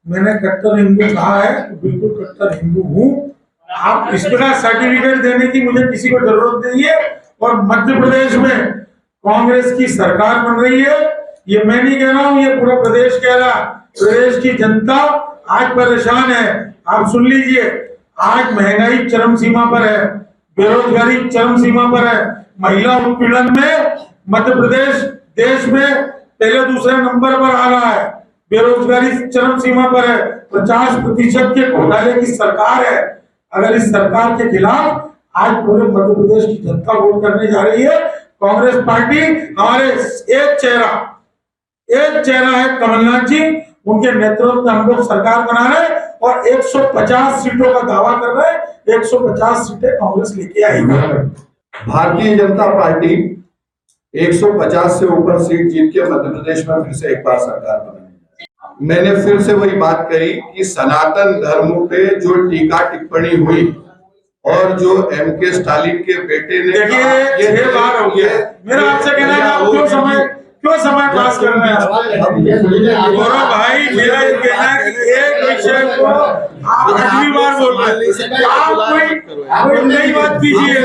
मैंने कट्टर हिंदू कहा है तो बिल्कुल कट्टर हिंदू हूँ। आप इस प्रकार सर्टिफिकेट देने की मुझे किसी को जरूरत नहीं है। और मध्य प्रदेश में कांग्रेस की सरकार बन रही है, ये मैं नहीं कह रहा हूँ, ये पूरा प्रदेश कह रहा। प्रदेश की जनता आज परेशान है। आप सुन लीजिए, आज महंगाई चरम सीमा पर है, बेरोजगारी चरम सीमा पर है, महिला उत्पीड़न में मध्य प्रदेश देश में पहले दूसरे नंबर पर आ रहा है, बेरोजगारी चरम सीमा पर है, 50% के घोटाले की सरकार है। अगर इस सरकार के खिलाफ आज पूरे मध्य प्रदेश की जनता वोट करने जा रही है, कांग्रेस पार्टी हमारे एक चेहरा है कमलनाथ जी, उनके नेतृत्व में हम लोग सरकार बना रहे हैं और 150 सीटों का दावा कर रहे हैं। 150 सीटें कांग्रेस लेके आएगी। भारतीय जनता पार्टी 150 से ऊपर सीट जीत के मध्य प्रदेश में फिर से एक बार सरकार बनाएगी। मैंने फिर से वही बात कही कि सनातन धर्म पे जो टीका टिप्पणी हुई और जो एमके स्टालिन के बेटे ने, देखिए ये बार हो गया। मेरा आपसे कहना है, आप क्यों समय पास कर रहे हैं गौरव भाई? मेरा ये कहना है कि एक विषय को आप 8वीं बार बोल रहे हैं। आप कोई नई बात कीजिए,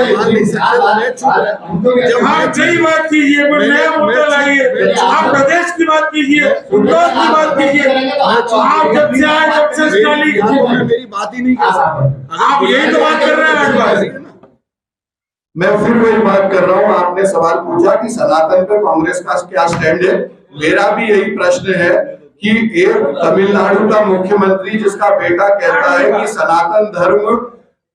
आप नई बात कीजिए, कोई नया मुद्दा लाइए। आप प्रदेश की बात कीजिए, उद्योग की बात कीजिए। आप जब से आए तब से स्टालिन मेरी बात ही नहीं कर सकता। आप यही तो बात कर रहे हैं। आज मैं फिर वही बात कर रहा हूं। आपने सवाल पूछा कि सनातन पे कांग्रेस का क्या स्टैंड है। मेरा भी यही प्रश्न है कि एक तमिलनाडु का मुख्यमंत्री जिसका बेटा कहता है कि सनातन धर्म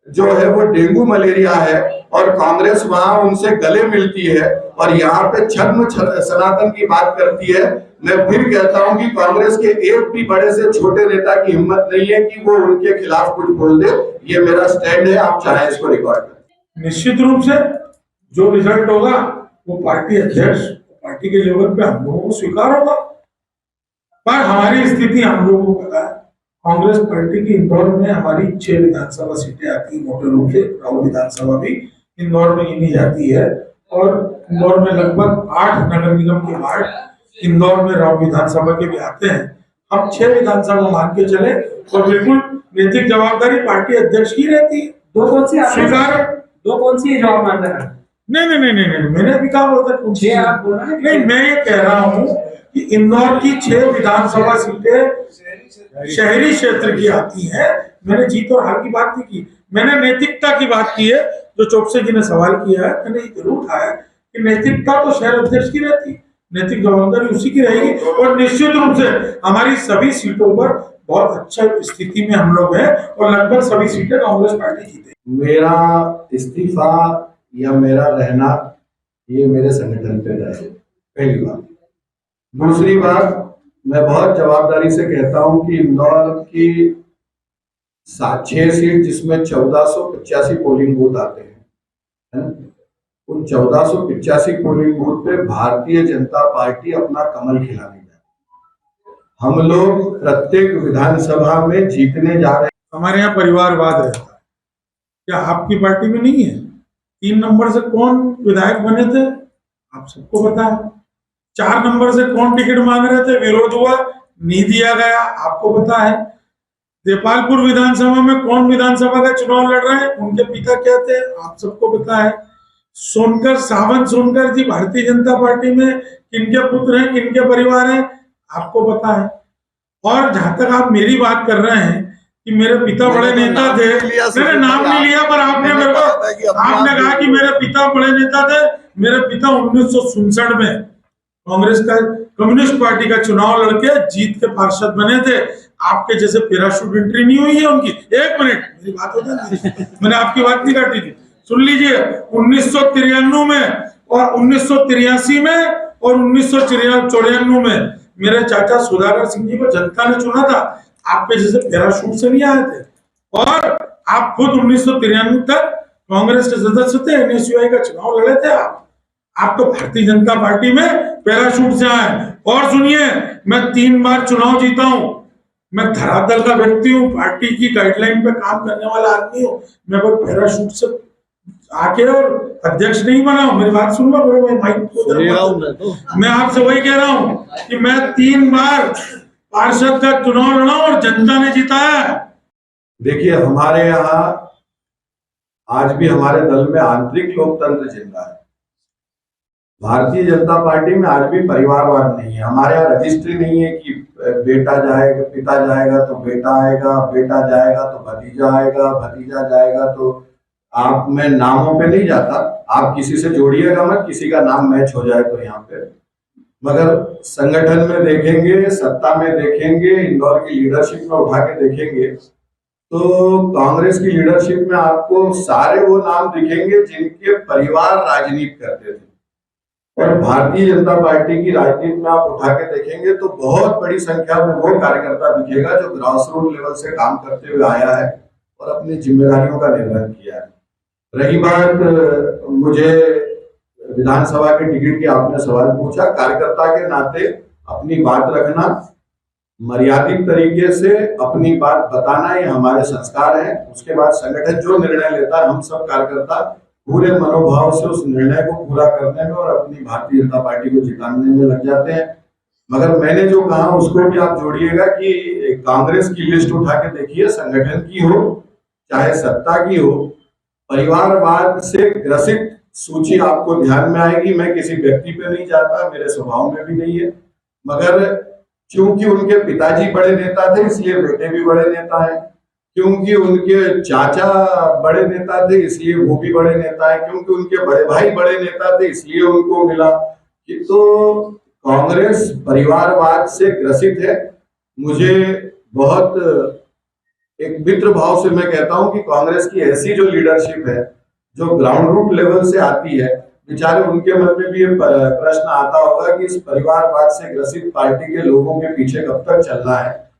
जो है वो डेंगू मलेरिया है और कांग्रेस वहां उनसे गले मिलती है और यहाँ पे छद्म सनातन की बात करती है। मैं फिर कहता हूं कि कांग्रेस के एक भी बड़े से छोटे नेता की हिम्मत नहीं है कि वो उनके खिलाफ कुछ बोल दे। ये मेरा स्टैंड है, आप चाहे इसको रिकॉर्ड करें। निश्चित रूप से जो रिजल्ट होगा वो पार्टी अध्यक्ष, पार्टी के लेवल पे हम लोगों को स्वीकार होगा। पर हमारी स्थिति हम लोगों को पता है, कांग्रेस पार्टी की इंदौर में हमारी 6 विधानसभा सीटें आती है मोटे रूप से। राहुल विधानसभा भी इंदौर में गिनी जाती है और इंदौर में लगभग 8 नगर निगम के वार्ड इंदौर में राहुल विधानसभा के भी आते हैं। हम 6 विधानसभा मान के चले और बिल्कुल नैतिक जवाबदारी पार्टी अध्यक्ष की रहती है। दो कौन सी स्वीकार दो कौन सी जवाब मान रहे हैं? नहीं, मैंने अभी कहा बोलता आप बोल रहे हैं? नहीं, मैं ये कह रहा हूँ कि इंदौर की 6 विधानसभा सीटें शहरी क्षेत्र की आती हैं। मैंने जीत और हार की बात नहीं की, मैंने नैतिकता की बात की है। जो चौकसे जी ने सवाल किया है, मैंने जरूर उठाया कि नैतिकता तो शहर अध्यक्ष की रहती है, नैतिक जवाबदारी उसी की रहेगी। और निश्चित रूप से हमारी सभी सीटों पर बहुत अच्छा स्थिति में हम लोग हैं और लगभग सभी सीटें कांग्रेस पार्टी जीतेगी। मेरा इस्तीफा या मेरा रहना ये मेरे संगठन पे रहे, पहली बात। दूसरी बात, मैं बहुत जवाबदारी से कहता हूं कि इंदौर की 6 सीट जिसमें 1485 पोलिंग बूथ आते हैं, उन 1485 पोलिंग बूथ पे भारतीय जनता पार्टी अपना कमल खिलाने जा रही है। हम लोग प्रत्येक विधानसभा में जीतने जा रहे हैं। हमारे यहाँ परिवारवाद रहता है, क्या आपकी पार्टी में नहीं है? 3 नंबर से कौन विधायक बने थे आप सबको पता है। 4 नंबर से कौन टिकट मांग रहे थे, विरोध हुआ, नहीं दिया गया, आपको पता है। देपालपुर विधानसभा में कौन विधानसभा का चुनाव लड़ रहे हैं, उनके पिता क्या थे, आप सबको पता है। सावंत सोनकर जी भारतीय जनता पार्टी में किनके पुत्र हैं, किनके परिवार हैं, आपको पता है। और जहां तक आप मेरी बात कर रहे हैं कि मेरे पिता बड़े नेता थे, मैंने नाम नहीं लिया, पर आपने मेरे को आपने कहा कि मेरे पिता बड़े नेता थे। मेरे पिता 1967 में कांग्रेस का कम्युनिस्ट पार्टी का चुनाव लड़के जीत के पार्षद बने थे। आपके जैसे पैराशूट एंट्री नहीं हुई है उनकी। 1 मिनट मेरी बात हो जाती, मैंने आपकी बात नहीं काटी थी, सुन लीजिए। 1993 में और 1983 में और 1994 में मेरे चाचा सुधाकर सिंह जी को जनता ने चुना था। आपके जैसे पैराशूट से नहीं आए थे। और आप खुद 1993 तक कांग्रेस के सदस्य थे, NSUI का चुनाव लड़े थे आप तो भारतीय जनता पार्टी में पैराशूट से आए। और सुनिए, मैं 3 बार चुनाव जीता हूं, मैं धरातल का व्यक्ति हूँ, पार्टी की गाइडलाइन पे काम करने वाला आदमी हूँ। मैं कोई पैराशूट से आके और अध्यक्ष नहीं बना हूं। मेरी बात सुन लो, माइक को मैं आपसे वही कह रहा हूँ कि मैं 3 बार पार्षद का चुनाव लड़ा और जनता ने जिताया है। देखिए, हमारे यहाँ आज भी हमारे दल में आंतरिक लोकतंत्र जिंदा है। भारतीय जनता पार्टी में आज भी परिवारवाद नहीं है। हमारे यहाँ रजिस्ट्री नहीं है कि बेटा जाएगा, पिता जाएगा तो बेटा आएगा, बेटा जाएगा तो भतीजा आएगा, भतीजा जाएगा तो आप, मैं नामों पे नहीं जाता, आप किसी से जोड़िएगा मत, किसी का नाम मैच हो जाए तो यहाँ पे। मगर संगठन में देखेंगे, सत्ता में देखेंगे, इंदौर की लीडरशिप में उठा के देखेंगे तो कांग्रेस की लीडरशिप में आपको सारे वो नाम दिखेंगे जिनके परिवार राजनीति करते थे। और भारतीय जनता पार्टी की राजनीति में आप उठा के देखेंगे तो बहुत बड़ी संख्या में वो कार्यकर्ता दिखेगा जो ग्रास रूट लेवल से काम करते हुए आया है और अपनी जिम्मेदारियों का निर्वहन किया है। रही बात मुझे विधानसभा के टिकट की, आपने सवाल पूछा, कार्यकर्ता के नाते अपनी बात रखना, मर्यादित तरीके से अपनी बात बताना, ये हमारे संस्कार है। उसके बाद संगठन जो निर्णय लेता है, हम सब कार्यकर्ता पूरे मनोभाव से उस निर्णय को पूरा करने में और अपनी भारतीय जनता पार्टी को जिताने में लग जाते हैं। मगर मैंने जो कहा उसको भी आप जोड़िएगा कि कांग्रेस की लिस्ट उठा के देखिए, संगठन की हो चाहे सत्ता की हो, परिवारवाद से ग्रसित सूची आपको ध्यान में आएगी। मैं किसी व्यक्ति पे नहीं जाता, मेरे स्वभाव में भी नहीं है, मगर क्योंकि उनके पिताजी बड़े नेता थे इसलिए बेटे भी बड़े नेता हैं, क्योंकि उनके चाचा बड़े नेता थे इसलिए वो भी बड़े नेता है, क्योंकि उनके बड़े भाई बड़े नेता थे इसलिए उनको मिला। तो कांग्रेस परिवारवाद से ग्रसित है। मुझे बहुत एक मित्र भाव से मैं कहता हूं कि कांग्रेस की ऐसी जो लीडरशिप है जो ग्राउंड रूट लेवल से आती है, बेचारे उनके मन में भी ये प्रश्न आता होगा कि इस परिवारवाद से ग्रसित पार्टी के लोगों के पीछे कब तक चलना है।